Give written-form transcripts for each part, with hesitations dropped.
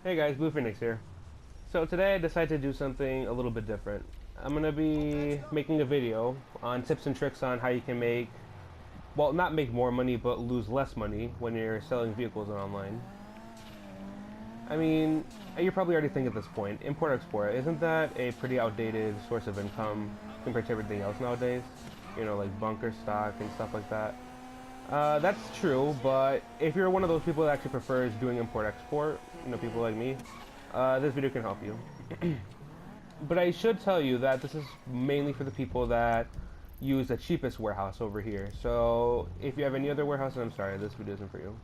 Hey guys, Blue Phoenix here. So today I decided to do something a little bit different. I'm going to be making a video on tips and tricks on how you can make, well, not make more money, but lose less money when you're selling vehicles online. I mean, you're probably already thinking at this point, import-export, isn't that a pretty outdated source of income compared to everything else nowadays? You know, like bunker stock and stuff like that. That's true, but if you're one of those people that actually prefers doing import-export, you know, people like me, this video can help you. But I should tell you that this is mainly for the people that use the cheapest warehouse over here. So if you have any other warehouses, I'm sorry, this video isn't for you.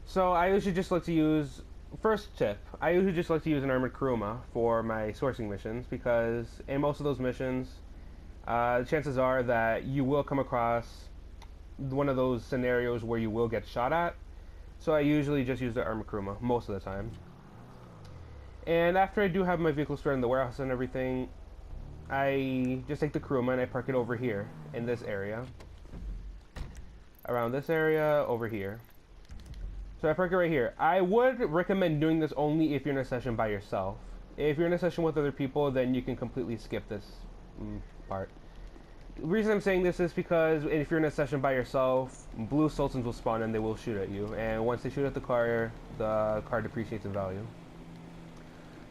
So I usually just like to use, first tip, I usually just like to use an armored Kuruma for my sourcing missions because in most of those missions, chances are that you will come across one of those scenarios where you will get shot at. So I usually just use the armored Kuruma most of the time. And after I do have my vehicle stored in the warehouse and everything, I just take the Kuruma and I park it over here in this area. Around this area, over here. So I park it right here. I would recommend doing this only if you're in a session by yourself. If you're in a session with other people, then you can completely skip this part. The reason I'm saying this is because if you're in a session by yourself, blue sultans will spawn and they will shoot at you. And once they shoot at the car depreciates in value.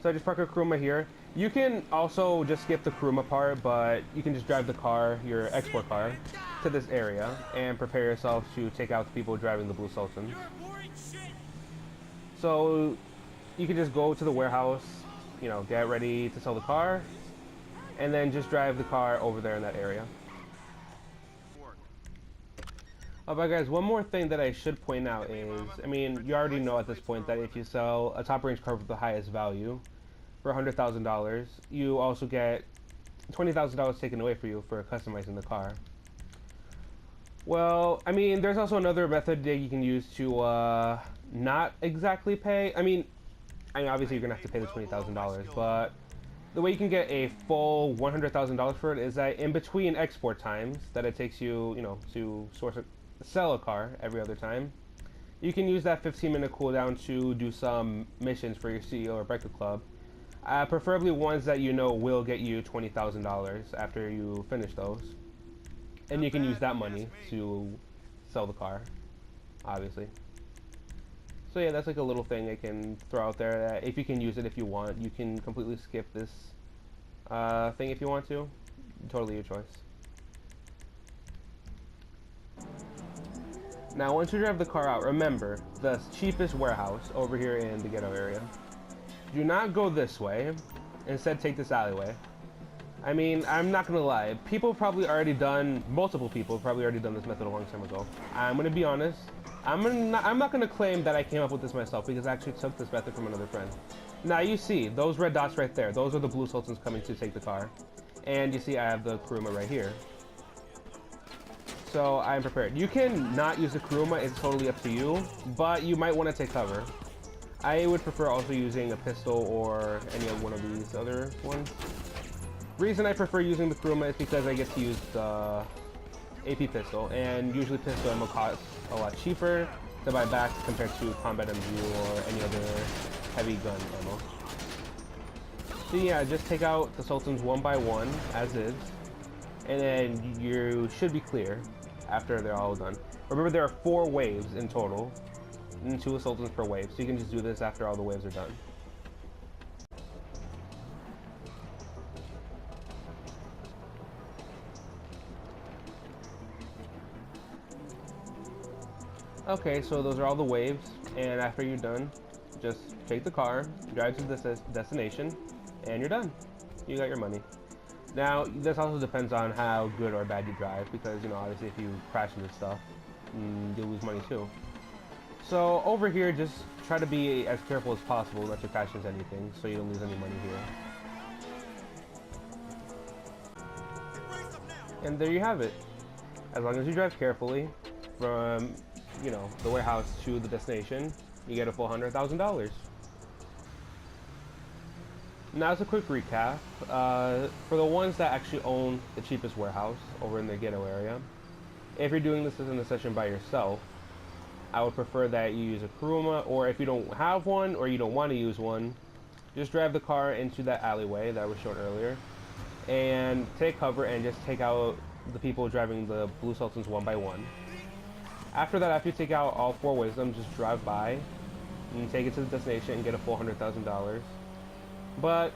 So I just park a Kuruma here. You can also just skip the Kuruma part, but you can just drive the car, your export car, to this area and prepare yourself to take out the people driving the blue sultans. So you can just go to the warehouse, you know, get ready to sell the car, and then just drive the car over there in that area. Oh, but guys, one more thing that I should point out is, I mean, you already know at this point that if you sell a top range car with the highest value for $100,000, you also get $20,000 taken away for you for customizing the car. Well, I mean, there's also another method that you can use to not exactly pay. I mean, obviously you're gonna have to pay the $20,000, but the way you can get a full $100,000 for it is that in between export times that it takes you, you know, to sell a car every other time, you can use that 15-minute cooldown to do some missions for your CEO or Breaker Club. Preferably ones that you know will get you $20,000 after you finish those. And you can use that money to sell the car, obviously. So yeah, that's like a little thing I can throw out there. That if you can use it if you want, you can completely skip this thing if you want to. Totally your choice. Now, once you drive the car out, remember, the cheapest warehouse over here in the ghetto area. Do not go this way. Instead, take this alleyway. I mean, I'm not gonna lie. Multiple people have probably already done this method a long time ago. I'm gonna be honest. I'm not gonna claim that I came up with this myself because I actually took this method from another friend. Now you see, those red dots right there, those are the blue sultans coming to take the car. And you see I have the Kuruma right here. So I'm prepared. You can not use the Kuruma, it's totally up to you, but you might want to take cover. I would prefer also using a pistol or any one of these other ones. Reason I prefer using the Kuruma is because I get to use the AP pistol, and usually pistol ammo costs a lot cheaper to buy back compared to combat MG or any other heavy gun ammo. So yeah, just take out the sultans one by one, as is, and then you should be clear after they're all done. Remember, there are 4 waves in total, and 2 sultans per wave, so you can just do this after all the waves are done. Okay, so those are all the waves, and after you're done, just take the car, drive to the destination, and you're done. You got your money. Now, this also depends on how good or bad you drive, because, you know, obviously if you crash into stuff, you'll lose money too. So, over here, just try to be as careful as possible not to crash into anything, so you don't lose any money here. And there you have it. As long as you drive carefully, from, you know, the warehouse to the destination, you get a full $100,000. Now, as a quick recap, for the ones that actually own the cheapest warehouse over in the ghetto area, if you're doing this in a session by yourself, I would prefer that you use a Kuruma, or if you don't have one or you don't want to use one, just drive the car into that alleyway that was shown earlier and take cover and just take out the people driving the Blue Sultans one by one. After that, after you take out all 4 wisdom, just drive by and take it to the destination and get a full $100,000. But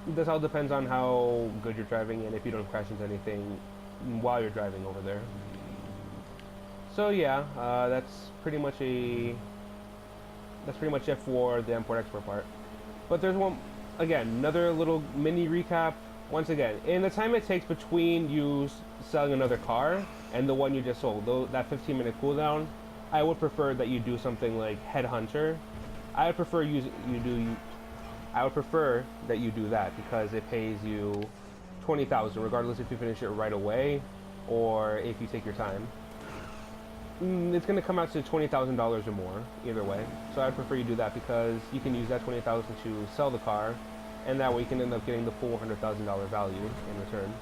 this all depends on how good you're driving and if you don't crash into anything while you're driving over there. So yeah, that's pretty much it for the import-export part. But there's one, again, another little mini recap. Once again, in the time it takes between you selling another car and the one you just sold, that 15-minute cooldown, I would prefer that you do something like Headhunter. I would prefer that you do that because it pays you 20,000 regardless if you finish it right away or if you take your time. It's going to come out to $20,000 or more either way. So I'd prefer you do that because you can use that $20,000 to sell the car, and that way you can end up getting the full $100,000 value in return.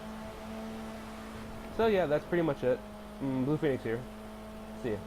So yeah, that's pretty much it. Blue Phoenix here. See ya.